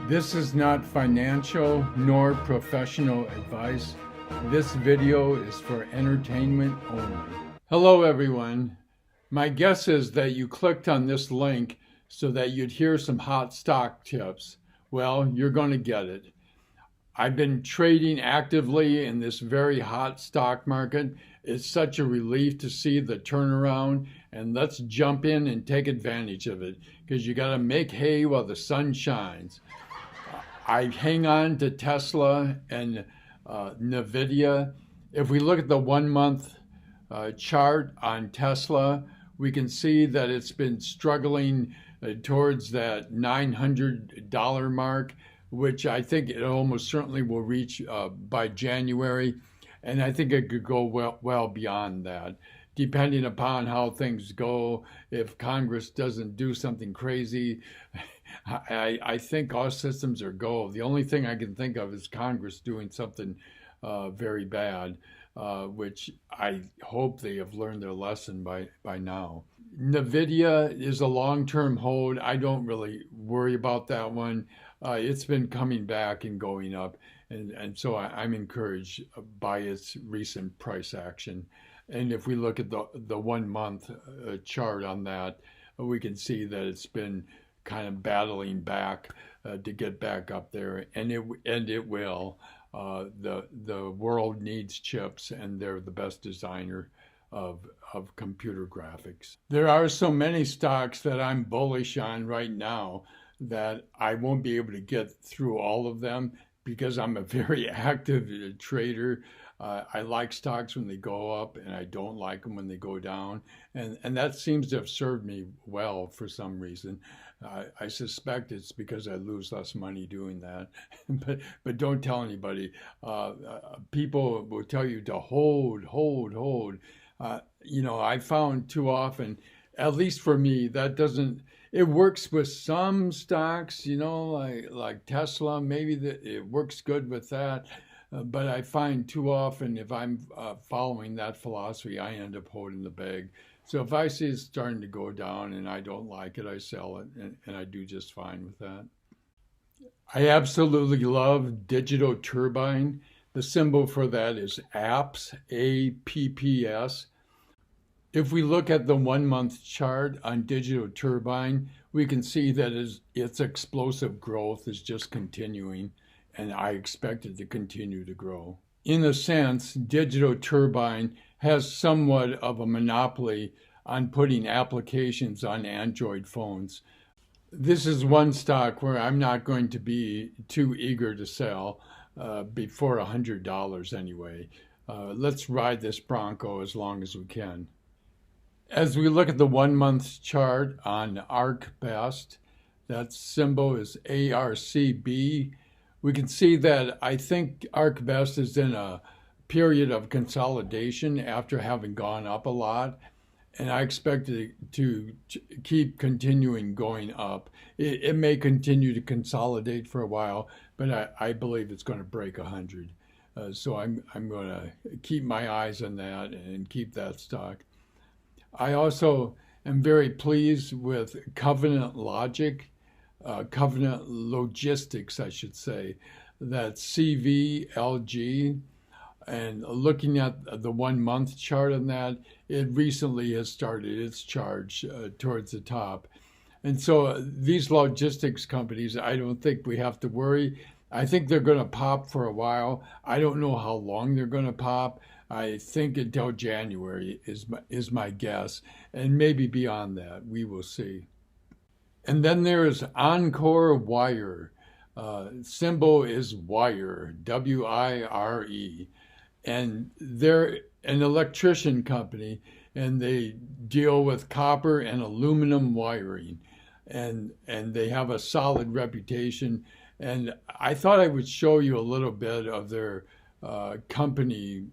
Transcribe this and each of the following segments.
This is not financial nor professional advice. This video is for entertainment only. Hello everyone. My guess is that you clicked on this link so that you'd hear some hot stock tips. Well, you're going to get it. I've been trading actively in this very hot stock market. It's such a relief to see the turnaround, and let's jump in and take advantage of it because you got to make hay while the sun shines. I hang on to Tesla and Nvidia. If we look at the 1 month chart on Tesla, we can see that it's been struggling towards that $900 mark, which I think it almost certainly will reach by January. And I think it could go well beyond that, depending upon how things go. If Congress doesn't do something crazy, I think all systems are go. The only thing I can think of is Congress doing something very bad, which I hope they have learned their lesson by now. Nvidia is a long-term hold. I don't really worry about that one. It's been coming back and going up, and so I'm encouraged by its recent price action. And if we look at the 1 month chart on that, we can see that it's been kind of battling back to get back up there, and it will. The world needs chips, and they're the best designer of computer graphics. There are so many stocks that I'm bullish on right now that I won't be able to get through all of them because I'm a very active trader. I like stocks when they go up, and I don't like them when they go down. And that seems to have served me well for some reason. I suspect it's because I lose less money doing that. but don't tell anybody. People will tell you to hold. I found too often, at least for me, that doesn't. It works with some stocks, like Tesla. Maybe it works good with that. But I find too often if I'm following that philosophy, I end up holding the bag. So if I see it's starting to go down and I don't like it, I sell it, and I do just fine with that. I absolutely love Digital Turbine. The symbol for that is APPS, APPS. If we look at the 1 month chart on Digital Turbine, we can see that its explosive growth is just continuing, and I expect it to continue to grow. In a sense, Digital Turbine has somewhat of a monopoly on putting applications on Android phones. This is one stock where I'm not going to be too eager to sell before $100 anyway. Let's ride this Bronco as long as we can. As we look at the 1 month chart on Arcbest, that symbol is ARCB. We can see that I think Arcbest is in a period of consolidation after having gone up a lot, and I expect it to keep continuing going up. It may continue to consolidate for a while, but I believe it's going to break 100. So I'm going to keep my eyes on that and keep that stock. I also am very pleased with Covenant Logistics, I should say. That's CVLG. And looking at the 1 month chart on that, it recently has started its charge towards the top. And so these logistics companies, I don't think we have to worry. I think they're going to pop for a while. I don't know how long they're going to pop. I think until January is my guess, and maybe beyond that. We will see. And then there is Encore Wire. Symbol is wire, W-I-R-E. And they're an electrician company, and they deal with copper and aluminum wiring. And they have a solid reputation. And I thought I would show you a little bit of their company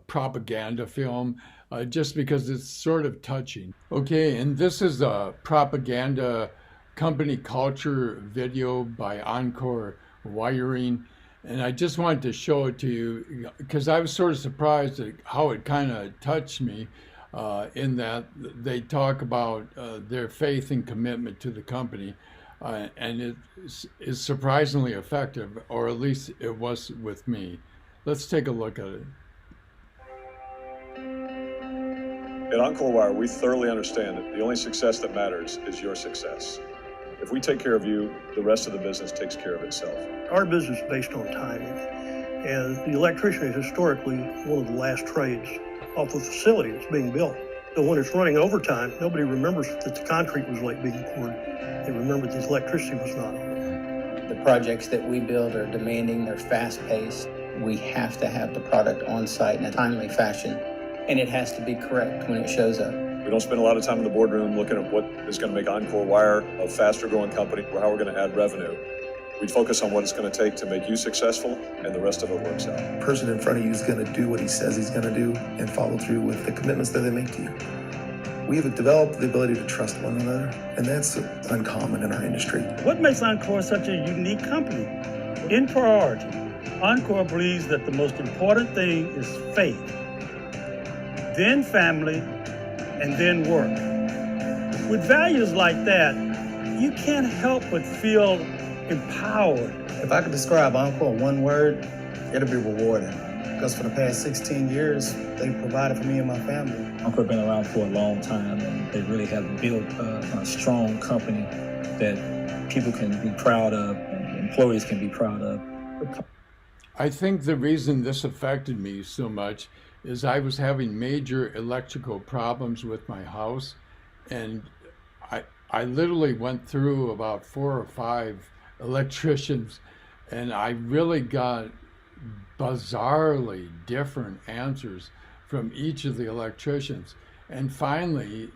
propaganda film, just because it's sort of touching. Okay, and this is a propaganda company culture video by Encore Wiring, and I just wanted to show it to you because I was sort of surprised at how it kind of touched me, in that they talk about their faith and commitment to the company. and it is surprisingly effective, or at least it was with me. Let's take a look at it. At Encore Wire, we thoroughly understand that the only success that matters is your success. If we take care of you, the rest of the business takes care of itself. Our business is based on timing, and the electrician is historically one of the last trades off the facility that's being built. So when it's running overtime, nobody remembers that the concrete was late being poured. They remember the electricity was not on. The projects that we build are demanding, they're fast-paced. We have to have the product on site in a timely fashion, and it has to be correct when it shows up. We don't spend a lot of time in the boardroom looking at what is going to make Encore Wire a faster growing company or how we're going to add revenue. We focus on what it's going to take to make you successful, and the rest of it works out. The person in front of you is going to do what he says he's going to do and follow through with the commitments that they make to you. We have developed the ability to trust one another, and that's uncommon in our industry. What makes Encore such a unique company? In priority, Encore believes that the most important thing is faith, then family, and then work. With values like that, you can't help but feel empowered. If I could describe Encore in one word, it'll be rewarding. Because for the past 16 years, they've provided for me and my family. Encore been around for a long time, and they really have built a strong company that people can be proud of, and employees can be proud of. I think the reason this affected me so much is I was having major electrical problems with my house, and I literally went through about 4 or 5 electricians, and I really got bizarrely different answers from each of the electricians. And finally,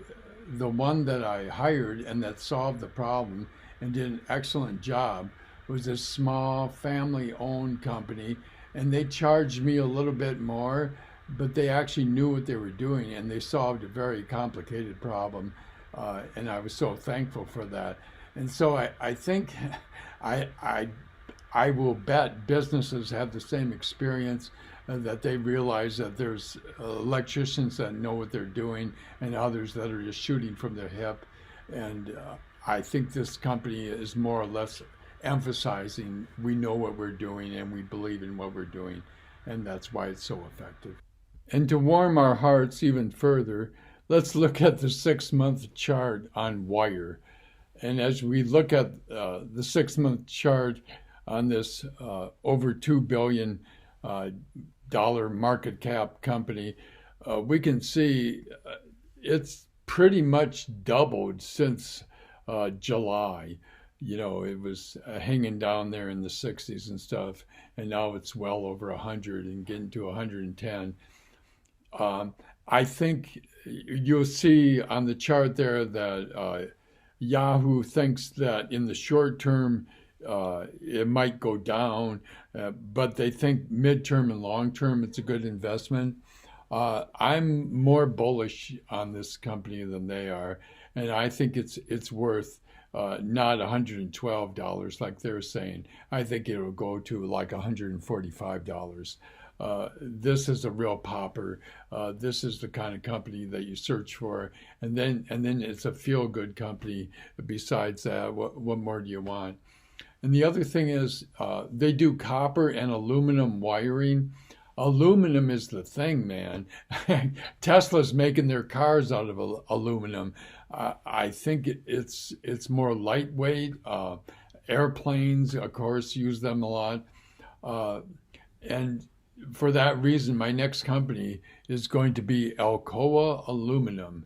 the one that I hired and that solved the problem and did an excellent job was a small family-owned company, and they charged me a little bit more, but they actually knew what they were doing, and they solved a very complicated problem, and I was so thankful for that. And so I think I will bet businesses have the same experience, that they realize that there's electricians that know what they're doing and others that are just shooting from their hip. And I think this company is more or less emphasizing we know what we're doing and we believe in what we're doing, and that's why it's so effective. And to warm our hearts even further, let's look at the 6-month chart on wire. And as we look at the 6-month chart on this over $2 billion market cap company, we can see it's pretty much doubled since July. You know, it was hanging down there in the 60s and stuff, and now it's well over 100 and getting to 110. I think you'll see on the chart there that Yahoo thinks that in the short term it might go down, but they think midterm and long term it's a good investment. I'm more bullish on this company than they are, and I think it's worth not $112 like they're saying. I think it'll go to like $145. This is a real popper. This is the kind of company that you search for, and then it's a feel-good company. Besides that, what more do you want? And the other thing is they do copper and aluminum wiring. Aluminum is the thing, man. Tesla's making their cars out of aluminum. I think it's more lightweight. Airplanes, of course, use them a lot. And for that reason, my next company is going to be Alcoa Aluminum.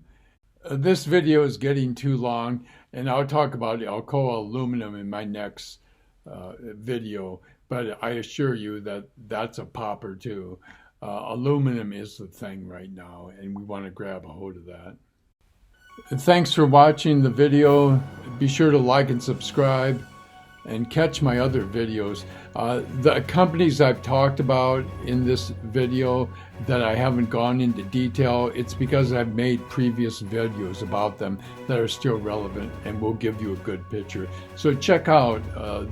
This video is getting too long, and I'll talk about Alcoa Aluminum in my next video, but I assure you that that's a popper too. Aluminum is the thing right now, and we want to grab a hold of that. And thanks for watching the video. Be sure to like and subscribe and catch my other videos. The companies I've talked about in this video that I haven't gone into detail, it's because I've made previous videos about them that are still relevant and will give you a good picture. So check out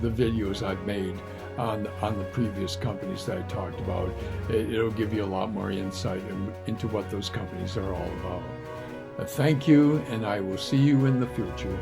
the videos I've made on the previous companies that I talked about. It'll give you a lot more insight into what those companies are all about. Thank you, and I will see you in the future.